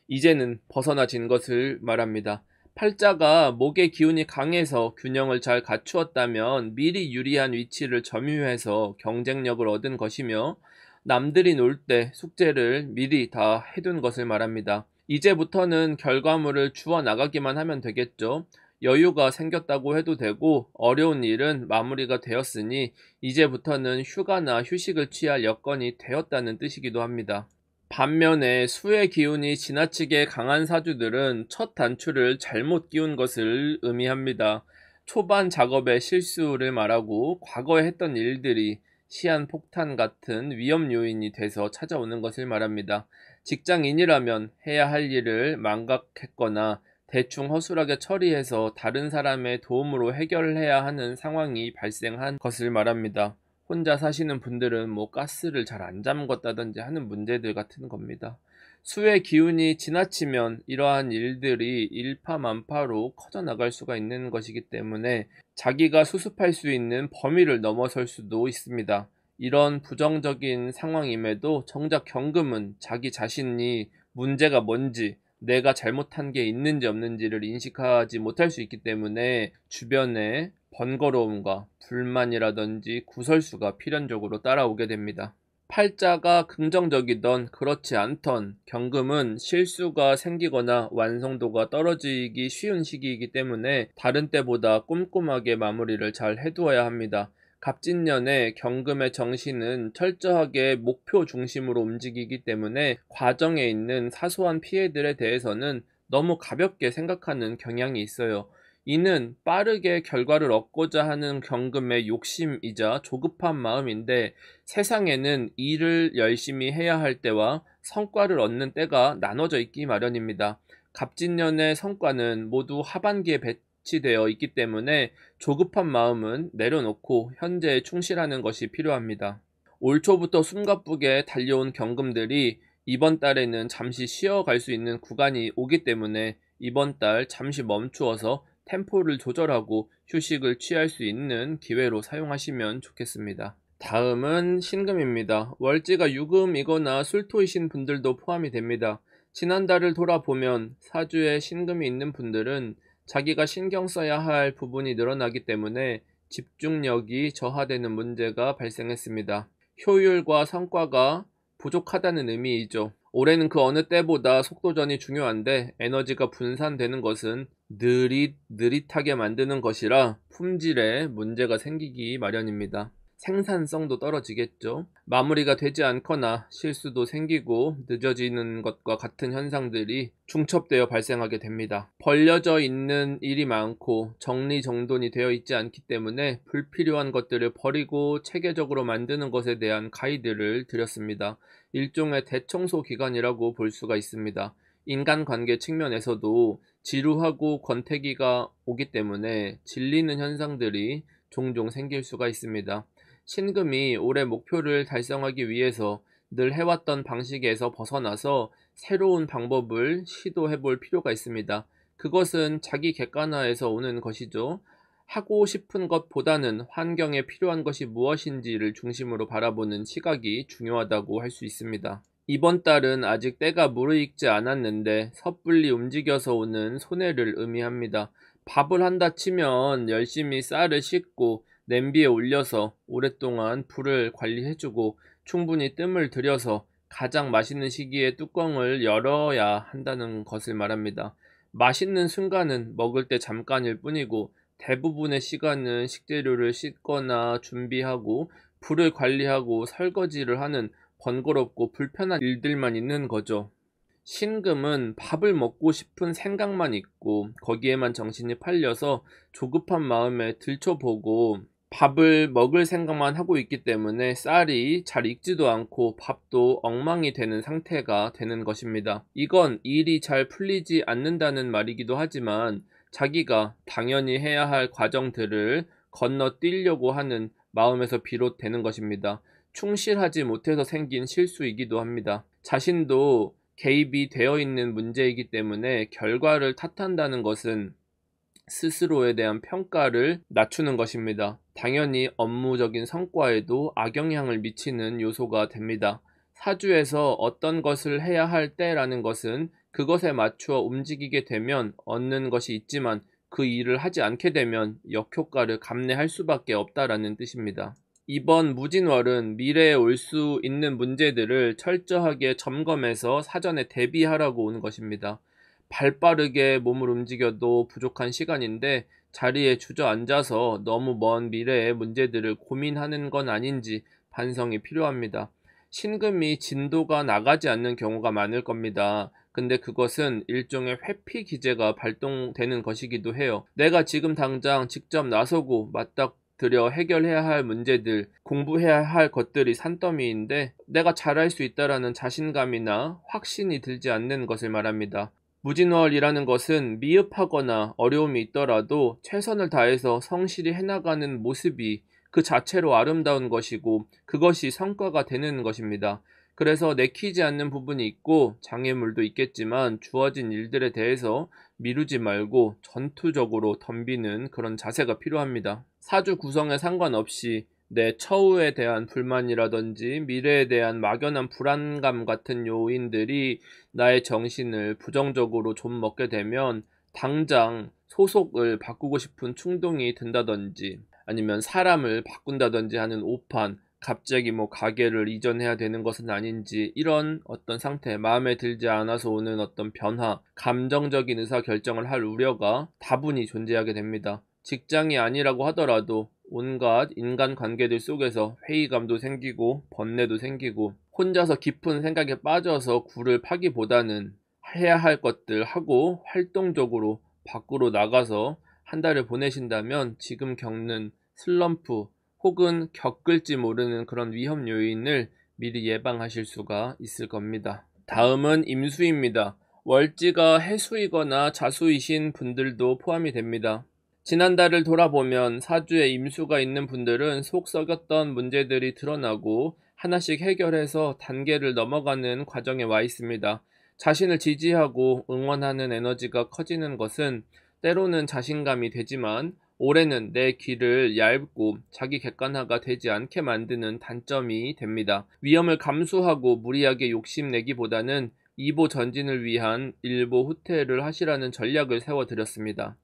이제는 벗어나진 것을 말합니다. 팔자가 목의 기운이 강해서 균형을 잘 갖추었다면 미리 유리한 위치를 점유해서 경쟁력을 얻은 것이며 남들이 놀 때 숙제를 미리 다 해둔 것을 말합니다. 이제부터는 결과물을 주어 나가기만 하면 되겠죠. 여유가 생겼다고 해도 되고 어려운 일은 마무리가 되었으니 이제부터는 휴가나 휴식을 취할 여건이 되었다는 뜻이기도 합니다. 반면에 수의 기운이 지나치게 강한 사주들은 첫 단추를 잘못 끼운 것을 의미합니다. 초반 작업의 실수를 말하고 과거에 했던 일들이 시한폭탄 같은 위험 요인이 돼서 찾아오는 것을 말합니다. 직장인이라면 해야 할 일을 망각했거나 대충 허술하게 처리해서 다른 사람의 도움으로 해결해야 하는 상황이 발생한 것을 말합니다. 혼자 사시는 분들은 가스를 잘 안 잠궜다든지 하는 문제들 같은 겁니다. 수의 기운이 지나치면 이러한 일들이 일파만파로 커져나갈 수가 있는 것이기 때문에 자기가 수습할 수 있는 범위를 넘어설 수도 있습니다. 이런 부정적인 상황임에도 정작 경금은 자기 자신이 문제가 뭔지 내가 잘못한 게 있는지 없는지를 인식하지 못할 수 있기 때문에 주변에 번거로움과 불만이라든지 구설수가 필연적으로 따라오게 됩니다. 팔자가 긍정적이던 그렇지 않던 경금은 실수가 생기거나 완성도가 떨어지기 쉬운 시기이기 때문에 다른 때보다 꼼꼼하게 마무리를 잘 해두어야 합니다. 갑진년에 경금의 정신은 철저하게 목표 중심으로 움직이기 때문에 과정에 있는 사소한 피해들에 대해서는 너무 가볍게 생각하는 경향이 있어요. 이는 빠르게 결과를 얻고자 하는 경금의 욕심이자 조급한 마음인데 세상에는 일을 열심히 해야 할 때와 성과를 얻는 때가 나눠져 있기 마련입니다. 갑진년의 성과는 모두 하반기에 배치되어 있기 때문에 조급한 마음은 내려놓고 현재에 충실하는 것이 필요합니다. 올 초부터 숨가쁘게 달려온 경금들이 이번 달에는 잠시 쉬어갈 수 있는 구간이 오기 때문에 이번 달 잠시 멈추어서 템포를 조절하고 휴식을 취할 수 있는 기회로 사용하시면 좋겠습니다. 다음은 신금입니다. 월지가 유금이거나 술토이신 분들도 포함이 됩니다. 지난달을 돌아보면 사주에 신금이 있는 분들은 자기가 신경 써야 할 부분이 늘어나기 때문에 집중력이 저하되는 문제가 발생했습니다. 효율과 성과가 부족하다는 의미이죠. 올해는 그 어느 때보다 속도전이 중요한데 에너지가 분산되는 것은 느릿하게 만드는 것이라 품질에 문제가 생기기 마련입니다. 생산성도 떨어지겠죠. 마무리가 되지 않거나 실수도 생기고 늦어지는 것과 같은 현상들이 중첩되어 발생하게 됩니다. 벌려져 있는 일이 많고 정리정돈이 되어 있지 않기 때문에 불필요한 것들을 버리고 체계적으로 만드는 것에 대한 가이드를 드렸습니다. 일종의 대청소 기간이라고 볼 수가 있습니다. 인간관계 측면에서도 지루하고 권태기가 오기 때문에 질리는 현상들이 종종 생길 수가 있습니다. 신금이 올해 목표를 달성하기 위해서 늘 해왔던 방식에서 벗어나서 새로운 방법을 시도해 볼 필요가 있습니다. 그것은 자기 객관화에서 오는 것이죠. 하고 싶은 것보다는 환경에 필요한 것이 무엇인지를 중심으로 바라보는 시각이 중요하다고 할 수 있습니다. 이번 달은 아직 때가 무르익지 않았는데 섣불리 움직여서 오는 손해를 의미합니다. 밥을 한다 치면 열심히 쌀을 씻고 냄비에 올려서 오랫동안 불을 관리해주고 충분히 뜸을 들여서 가장 맛있는 시기에 뚜껑을 열어야 한다는 것을 말합니다. 맛있는 순간은 먹을 때 잠깐일 뿐이고 대부분의 시간은 식재료를 씻거나 준비하고 불을 관리하고 설거지를 하는 번거롭고 불편한 일들만 있는 거죠. 신금은 밥을 먹고 싶은 생각만 있고 거기에만 정신이 팔려서 조급한 마음에 들춰보고 밥을 먹을 생각만 하고 있기 때문에 쌀이 잘 익지도 않고 밥도 엉망이 되는 상태가 되는 것입니다. 이건 일이 잘 풀리지 않는다는 말이기도 하지만 자기가 당연히 해야 할 과정들을 건너뛰려고 하는 마음에서 비롯되는 것입니다. 충실하지 못해서 생긴 실수이기도 합니다. 자신도 개입이 되어 있는 문제이기 때문에 결과를 탓한다는 것은 스스로에 대한 평가를 낮추는 것입니다. 당연히 업무적인 성과에도 악영향을 미치는 요소가 됩니다. 사주에서 어떤 것을 해야 할 때라는 것은 그것에 맞추어 움직이게 되면 얻는 것이 있지만 그 일을 하지 않게 되면 역효과를 감내할 수밖에 없다라는 뜻입니다. 이번 무진월은 미래에 올 수 있는 문제들을 철저하게 점검해서 사전에 대비하라고 온 것입니다. 발빠르게 몸을 움직여도 부족한 시간인데 자리에 주저앉아서 너무 먼 미래의 문제들을 고민하는 건 아닌지 반성이 필요합니다. 신금이 진도가 나가지 않는 경우가 많을 겁니다. 근데 그것은 일종의 회피 기제가 발동되는 것이기도 해요. 내가 지금 당장 직접 나서고 맞닥뜨려 해결해야 할 문제들, 공부해야 할 것들이 산더미인데 내가 잘할 수 있다라는 자신감이나 확신이 들지 않는 것을 말합니다. 무진월이라는 것은 미흡하거나 어려움이 있더라도 최선을 다해서 성실히 해나가는 모습이 그 자체로 아름다운 것이고 그것이 성과가 되는 것입니다. 그래서 내키지 않는 부분이 있고 장애물도 있겠지만 주어진 일들에 대해서 미루지 말고 전투적으로 덤비는 그런 자세가 필요합니다. 사주 구성에 상관없이 내 처우에 대한 불만이라든지 미래에 대한 막연한 불안감 같은 요인들이 나의 정신을 부정적으로 좀 먹게 되면 당장 소속을 바꾸고 싶은 충동이 든다든지 아니면 사람을 바꾼다든지 하는 오판, 갑자기 가게를 이전해야 되는 것은 아닌지 이런 어떤 상태, 마음에 들지 않아서 오는 어떤 변화, 감정적인 의사결정을 할 우려가 다분히 존재하게 됩니다. 직장이 아니라고 하더라도 온갖 인간관계들 속에서 회의감도 생기고 번뇌도 생기고 혼자서 깊은 생각에 빠져서 굴을 파기보다는 해야 할 것들 하고 활동적으로 밖으로 나가서 한 달을 보내신다면 지금 겪는 슬럼프 혹은 겪을지 모르는 그런 위험 요인을 미리 예방하실 수가 있을 겁니다. 다음은 임수입니다. 월지가 해수이거나 자수이신 분들도 포함이 됩니다. 지난달을 돌아보면 사주에 임수가 있는 분들은 속 썩였던 문제들이 드러나고 하나씩 해결해서 단계를 넘어가는 과정에 와 있습니다. 자신을 지지하고 응원하는 에너지가 커지는 것은 때로는 자신감이 되지만 올해는 내 길을 얇고 자기 객관화가 되지 않게 만드는 단점이 됩니다. 위험을 감수하고 무리하게 욕심내기보다는 2보 전진을 위한 1보 후퇴를 하시라는 전략을 세워드렸습니다.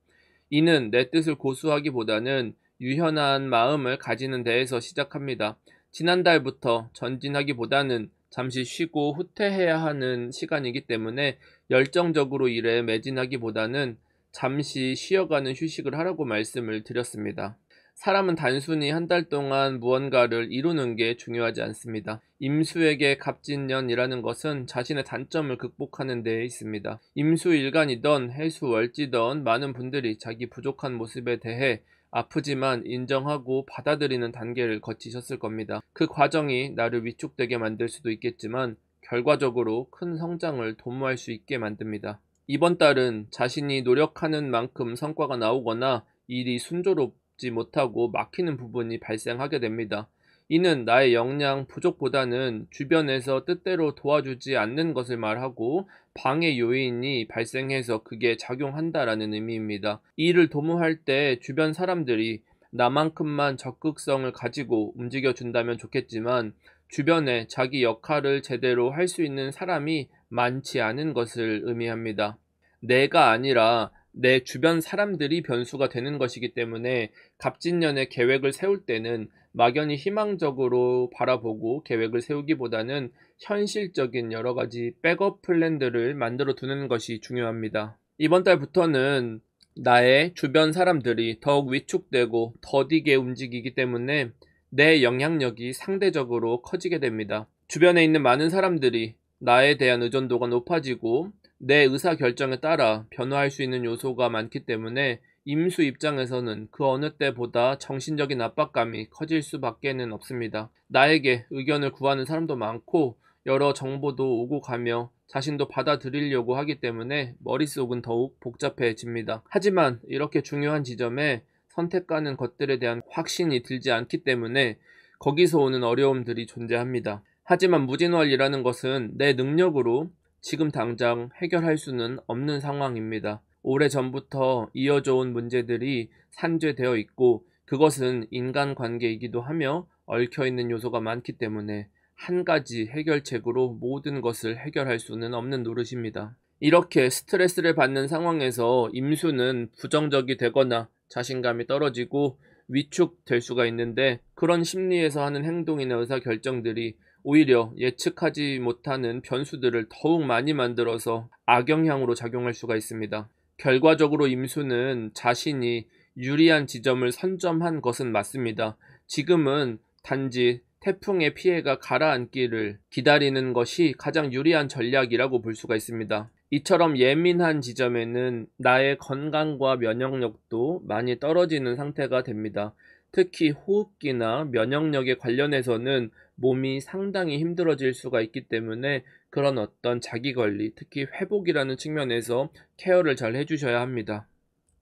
이는 내 뜻을 고수하기보다는 유연한 마음을 가지는 데에서 시작합니다. 지난달부터 전진하기보다는 잠시 쉬고 후퇴해야 하는 시간이기 때문에 열정적으로 일에 매진하기보다는 잠시 쉬어가는 휴식을 하라고 말씀을 드렸습니다. 사람은 단순히 한 달 동안 무언가를 이루는 게 중요하지 않습니다. 임수에게 갑진년이라는 것은 자신의 단점을 극복하는 데에 있습니다. 임수일간이던 해수월지던 많은 분들이 자기 부족한 모습에 대해 아프지만 인정하고 받아들이는 단계를 거치셨을 겁니다. 그 과정이 나를 위축되게 만들 수도 있겠지만 결과적으로 큰 성장을 도모할 수 있게 만듭니다. 이번 달은 자신이 노력하는 만큼 성과가 나오거나 일이 순조롭지 못하고 막히는 부분이 발생하게 됩니다. 이는 나의 역량 부족보다는 주변에서 뜻대로 도와주지 않는 것을 말하고 방해 요인이 발생해서 그게 작용한다라는 의미입니다. 이 일을 도모할 때 주변 사람들이 나만큼만 적극성을 가지고 움직여 준다면 좋겠지만 주변에 자기 역할을 제대로 할 수 있는 사람이 많지 않은 것을 의미합니다. 내가 아니라 내 주변 사람들이 변수가 되는 것이기 때문에 갑진년의 계획을 세울 때는 막연히 희망적으로 바라보고 계획을 세우기보다는 현실적인 여러 가지 백업 플랜들을 만들어 두는 것이 중요합니다. 이번 달부터는 나의 주변 사람들이 더욱 위축되고 더디게 움직이기 때문에 내 영향력이 상대적으로 커지게 됩니다. 주변에 있는 많은 사람들이 나에 대한 의존도가 높아지고 내 의사결정에 따라 변화할 수 있는 요소가 많기 때문에 임수 입장에서는 그 어느 때보다 정신적인 압박감이 커질 수밖에는 없습니다. 나에게 의견을 구하는 사람도 많고 여러 정보도 오고 가며 자신도 받아들이려고 하기 때문에 머릿속은 더욱 복잡해집니다. 하지만 이렇게 중요한 지점에 선택하는 것들에 대한 확신이 들지 않기 때문에 거기서 오는 어려움들이 존재합니다. 하지만 무진월이라는 것은 내 능력으로 지금 당장 해결할 수는 없는 상황입니다. 오래전부터 이어져 온 문제들이 산재되어 있고 그것은 인간관계이기도 하며 얽혀있는 요소가 많기 때문에 한 가지 해결책으로 모든 것을 해결할 수는 없는 노릇입니다. 이렇게 스트레스를 받는 상황에서 임수는 부정적이 되거나 자신감이 떨어지고 위축될 수가 있는데 그런 심리에서 하는 행동이나 의사결정들이 오히려 예측하지 못하는 변수들을 더욱 많이 만들어서 악영향으로 작용할 수가 있습니다. 결과적으로 임수는 자신이 유리한 지점을 선점한 것은 맞습니다. 지금은 단지 태풍의 피해가 가라앉기를 기다리는 것이 가장 유리한 전략이라고 볼 수가 있습니다. 이처럼 예민한 지점에는 나의 건강과 면역력도 많이 떨어지는 상태가 됩니다. 특히 호흡기나 면역력에 관련해서는 몸이 상당히 힘들어질 수가 있기 때문에 그런 어떤 자기관리, 특히 회복이라는 측면에서 케어를 잘 해주셔야 합니다.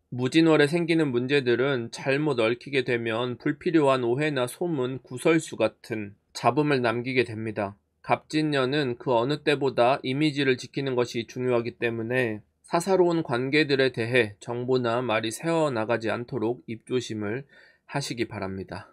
무진월에 생기는 문제들은 잘못 얽히게 되면 불필요한 오해나 소문, 구설수 같은 잡음을 남기게 됩니다. 갑진년은 그 어느 때보다 이미지를 지키는 것이 중요하기 때문에 사사로운 관계들에 대해 정보나 말이 새어나가지 않도록 입조심을 하시기 바랍니다.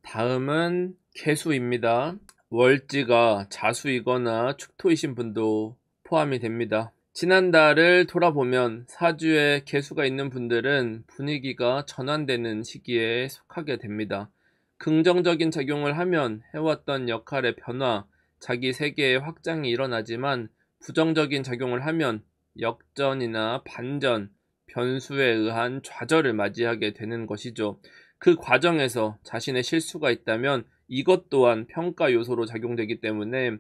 다음은 개수입니다. 월지가 자수이거나 축토이신 분도 포함이 됩니다. 지난달을 돌아보면 사주에 개수가 있는 분들은 분위기가 전환되는 시기에 속하게 됩니다. 긍정적인 작용을 하면 해왔던 역할의 변화, 자기 세계의 확장이 일어나지만 부정적인 작용을 하면 역전이나 반전, 변수에 의한 좌절을 맞이하게 되는 것이죠. 그 과정에서 자신의 실수가 있다면 이것 또한 평가 요소로 작용되기 때문에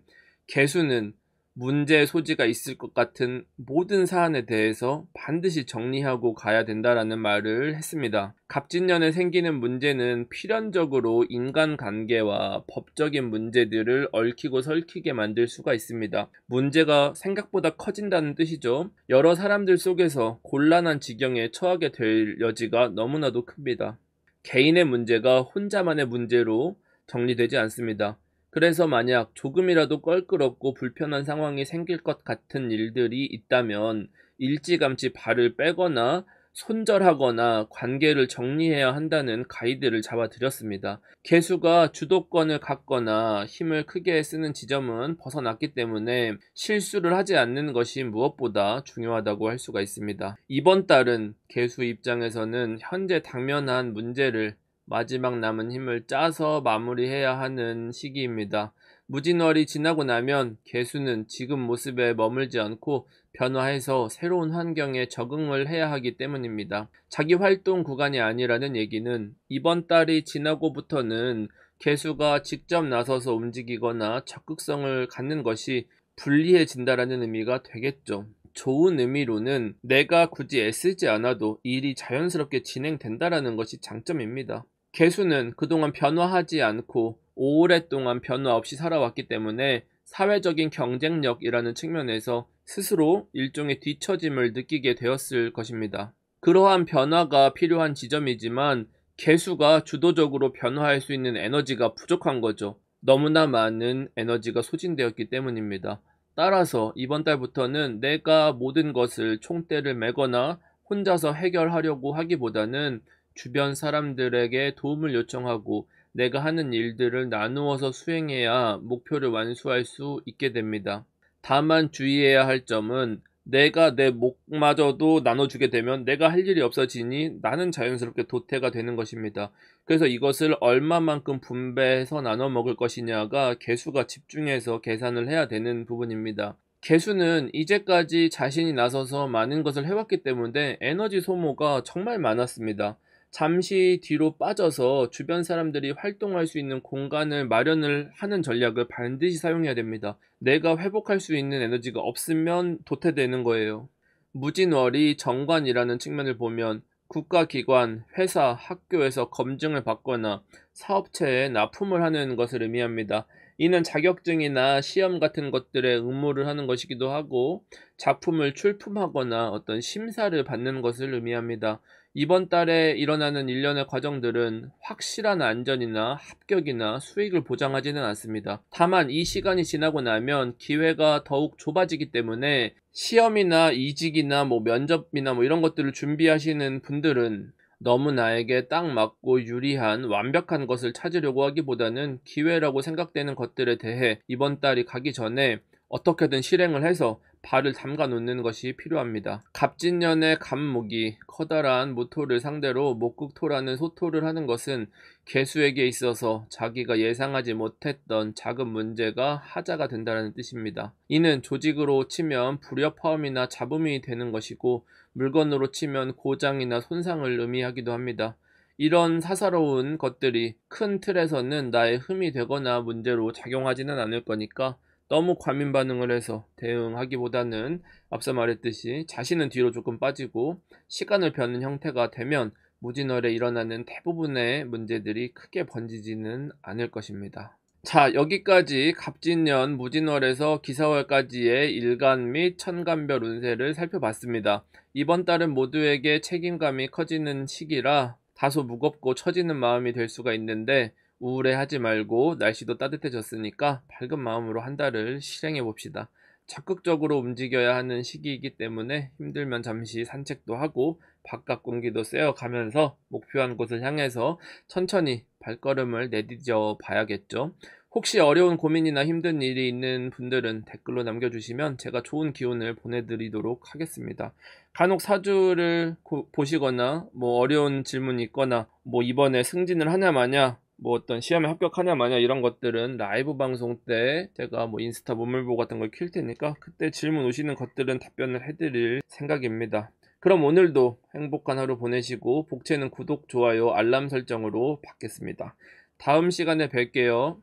개수는 문제의 소지가 있을 것 같은 모든 사안에 대해서 반드시 정리하고 가야 된다라는 말을 했습니다. 갑진년에 생기는 문제는 필연적으로 인간관계와 법적인 문제들을 얽히고 설키게 만들 수가 있습니다. 문제가 생각보다 커진다는 뜻이죠. 여러 사람들 속에서 곤란한 지경에 처하게 될 여지가 너무나도 큽니다. 개인의 문제가 혼자만의 문제로 정리되지 않습니다. 그래서 만약 조금이라도 껄끄럽고 불편한 상황이 생길 것 같은 일들이 있다면 일찌감치 발을 빼거나 손절하거나 관계를 정리해야 한다는 가이드를 잡아드렸습니다. 개수가 주도권을 갖거나 힘을 크게 쓰는 지점은 벗어났기 때문에 실수를 하지 않는 것이 무엇보다 중요하다고 할 수가 있습니다. 이번 달은 개수 입장에서는 현재 당면한 문제를 마지막 남은 힘을 짜서 마무리해야 하는 시기입니다. 무진월이 지나고 나면 개수는 지금 모습에 머물지 않고 변화해서 새로운 환경에 적응을 해야 하기 때문입니다. 자기 활동 구간이 아니라는 얘기는 이번 달이 지나고부터는 개수가 직접 나서서 움직이거나 적극성을 갖는 것이 불리해진다라는 의미가 되겠죠. 좋은 의미로는 내가 굳이 애쓰지 않아도 일이 자연스럽게 진행된다라는 것이 장점입니다. 개수는 그동안 변화하지 않고 오랫동안 변화 없이 살아왔기 때문에 사회적인 경쟁력이라는 측면에서 스스로 일종의 뒤처짐을 느끼게 되었을 것입니다. 그러한 변화가 필요한 지점이지만 개수가 주도적으로 변화할 수 있는 에너지가 부족한 거죠. 너무나 많은 에너지가 소진되었기 때문입니다. 따라서 이번 달부터는 내가 모든 것을 총대를 메거나 혼자서 해결하려고 하기보다는 주변 사람들에게 도움을 요청하고 내가 하는 일들을 나누어서 수행해야 목표를 완수할 수 있게 됩니다. 다만 주의해야 할 점은 내가 내 목마저도 나눠주게 되면 내가 할 일이 없어지니 나는 자연스럽게 도태가 되는 것입니다. 그래서 이것을 얼마만큼 분배해서 나눠 먹을 것이냐가 개수가 집중해서 계산을 해야 되는 부분입니다. 개수는 이제까지 자신이 나서서 많은 것을 해왔기 때문에 에너지 소모가 정말 많았습니다. 잠시 뒤로 빠져서 주변 사람들이 활동할 수 있는 공간을 마련을 하는 전략을 반드시 사용해야 됩니다. 내가 회복할 수 있는 에너지가 없으면 도태되는 거예요. 무진월이 정관이라는 측면을 보면 국가기관, 회사, 학교에서 검증을 받거나 사업체에 납품을 하는 것을 의미합니다. 이는 자격증이나 시험 같은 것들의 응모를 하는 것이기도 하고 작품을 출품하거나 어떤 심사를 받는 것을 의미합니다. 이번 달에 일어나는 일련의 과정들은 확실한 안전이나 합격이나 수익을 보장하지는 않습니다. 다만 이 시간이 지나고 나면 기회가 더욱 좁아지기 때문에 시험이나 이직이나 면접이나 이런 것들을 준비하시는 분들은 너무 나에게 딱 맞고 유리한 완벽한 것을 찾으려고 하기보다는 기회라고 생각되는 것들에 대해 이번 달이 가기 전에 어떻게든 실행을 해서 발을 담가 놓는 것이 필요합니다. 갑진년의 갑목이 커다란 무토를 상대로 목극토라는 소토를 하는 것은 개수에게 있어서 자기가 예상하지 못했던 작은 문제가 하자가 된다는 뜻입니다. 이는 조직으로 치면 불협화음이나 잡음이 되는 것이고 물건으로 치면 고장이나 손상을 의미하기도 합니다. 이런 사사로운 것들이 큰 틀에서는 나의 흠이 되거나 문제로 작용하지는 않을 거니까 너무 과민 반응을 해서 대응하기보다는 앞서 말했듯이 자신은 뒤로 조금 빠지고 시간을 벼는 형태가 되면 무진월에 일어나는 대부분의 문제들이 크게 번지지는 않을 것입니다. 자, 여기까지 갑진년 무진월에서 기사월까지의 일간 및 천간별 운세를 살펴봤습니다. 이번 달은 모두에게 책임감이 커지는 시기라 다소 무겁고 처지는 마음이 될 수가 있는데 우울해하지 말고 날씨도 따뜻해졌으니까 밝은 마음으로 한 달을 실행해 봅시다. 적극적으로 움직여야 하는 시기이기 때문에 힘들면 잠시 산책도 하고 바깥 공기도 쐬어가면서 목표한 곳을 향해서 천천히 발걸음을 내디뎌 봐야겠죠. 혹시 어려운 고민이나 힘든 일이 있는 분들은 댓글로 남겨주시면 제가 좋은 기운을 보내드리도록 하겠습니다. 간혹 사주를 보시거나 어려운 질문이 있거나 이번에 승진을 하냐 마냐 어떤 시험에 합격하냐 마냐 이런 것들은 라이브 방송 때 제가 인스타 문물보 같은 걸 킬 테니까 그때 질문 오시는 것들은 답변을 해드릴 생각입니다. 그럼 오늘도 행복한 하루 보내시고 복채는 구독, 좋아요, 알람 설정으로 받겠습니다. 다음 시간에 뵐게요.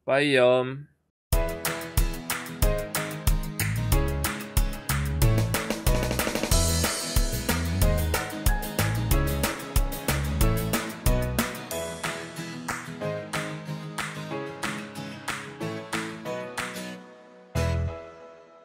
빠이염.